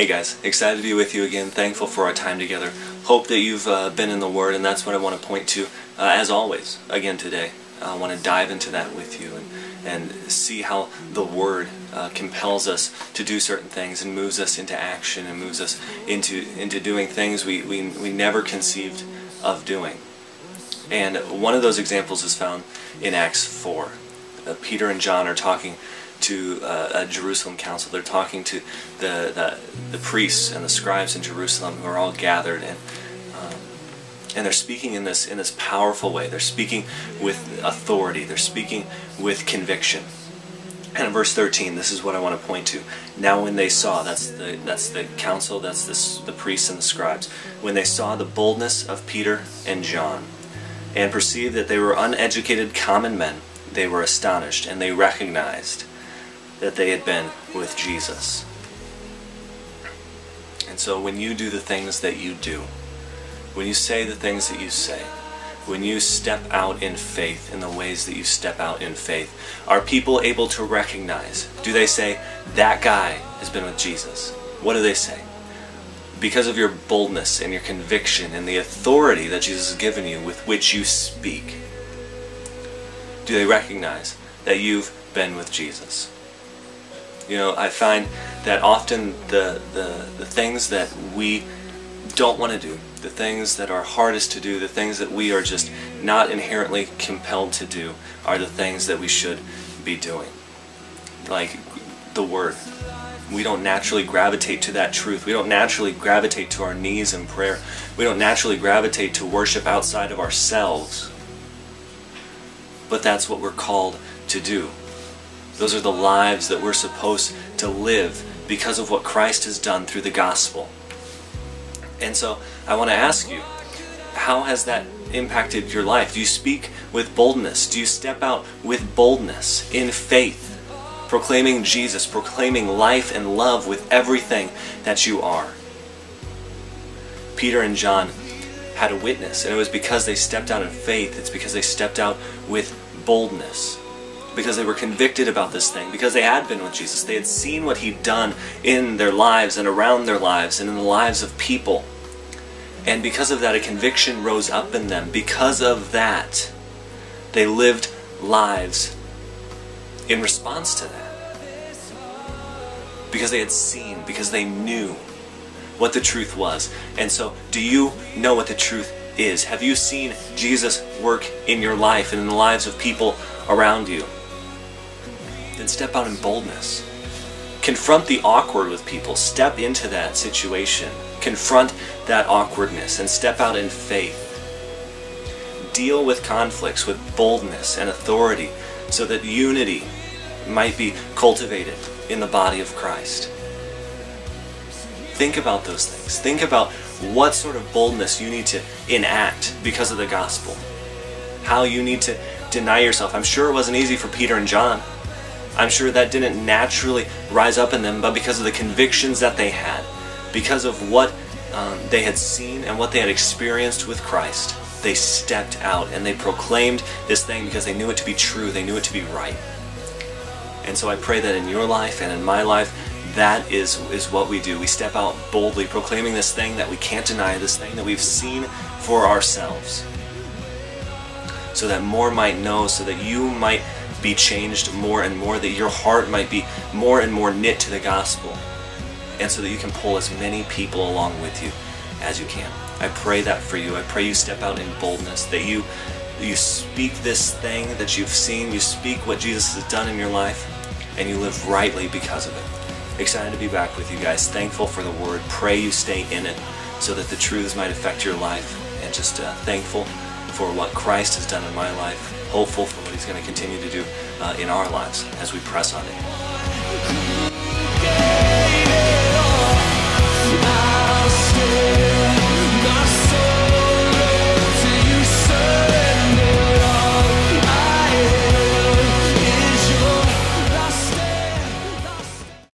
Hey guys, excited to be with you again, thankful for our time together. Hope that you've been in the Word, and that's what I want to point to, as always, again today. I want to dive into that with you and see how the Word compels us to do certain things and moves us into action and moves us into doing things we never conceived of doing. And one of those examples is found in Acts 4. Peter and John are talking to a Jerusalem council. They're talking to the priests and the scribes in Jerusalem who are all gathered, and they're speaking in this powerful way. They're speaking with authority. They're speaking with conviction. And in verse 13, this is what I want to point to. Now when they saw, that's the council, that's the priests and the scribes, when they saw the boldness of Peter and John, and perceived that they were uneducated common men, they were astonished, and they recognized that they had been with Jesus. And so when you do the things that you do, when you say the things that you say, when you step out in faith in the ways that you step out in faith, are people able to recognize? Do they say, that guy has been with Jesus? What do they say? Because of your boldness and your conviction and the authority that Jesus has given you with which you speak, do they recognize that you've been with Jesus? You know, I find that often the things that we don't want to do, the things that are hardest to do, the things that we are just not inherently compelled to do, are the things that we should be doing. Like the Word. We don't naturally gravitate to that truth. We don't naturally gravitate to our knees in prayer. We don't naturally gravitate to worship outside of ourselves. But that's what we're called to do. Those are the lives that we're supposed to live because of what Christ has done through the gospel. And so I want to ask you, how has that impacted your life? Do you speak with boldness? Do you step out with boldness in faith, proclaiming Jesus, proclaiming life and love with everything that you are? Peter and John had a witness, and it was because they stepped out in faith. It's because they stepped out with boldness, because they were convicted about this thing, because they had been with Jesus. They had seen what He'd done in their lives and around their lives and in the lives of people. And because of that, a conviction rose up in them. Because of that, they lived lives in response to that. Because they had seen, because they knew what the truth was. And so, do you know what the truth is? Have you seen Jesus work in your life and in the lives of people around you? Then step out in boldness. Confront the awkward with people. Step into that situation. Confront that awkwardness and step out in faith. Deal with conflicts with boldness and authority so that unity might be cultivated in the body of Christ. Think about those things. Think about what sort of boldness you need to enact because of the gospel. How you need to deny yourself. I'm sure it wasn't easy for Peter and John. I'm sure that didn't naturally rise up in them, but because of the convictions that they had, because of what they had seen and what they had experienced with Christ, they stepped out and they proclaimed this thing because they knew it to be true, they knew it to be right. And so I pray that in your life and in my life, that is what we do. We step out boldly, proclaiming this thing that we can't deny, this thing that we've seen for ourselves, so that more might know, so that you might be changed more and more, that your heart might be more and more knit to the gospel, and so that you can pull as many people along with you as you can. I pray that for you. I pray you step out in boldness, that you speak this thing that you've seen, you speak what Jesus has done in your life, and you live rightly because of it. Excited to be back with you guys. Thankful for the Word. Pray you stay in it so that the truths might affect your life, and just thankful for what Christ has done in my life. Hopeful for what He's going to continue to do in our lives as we press on it.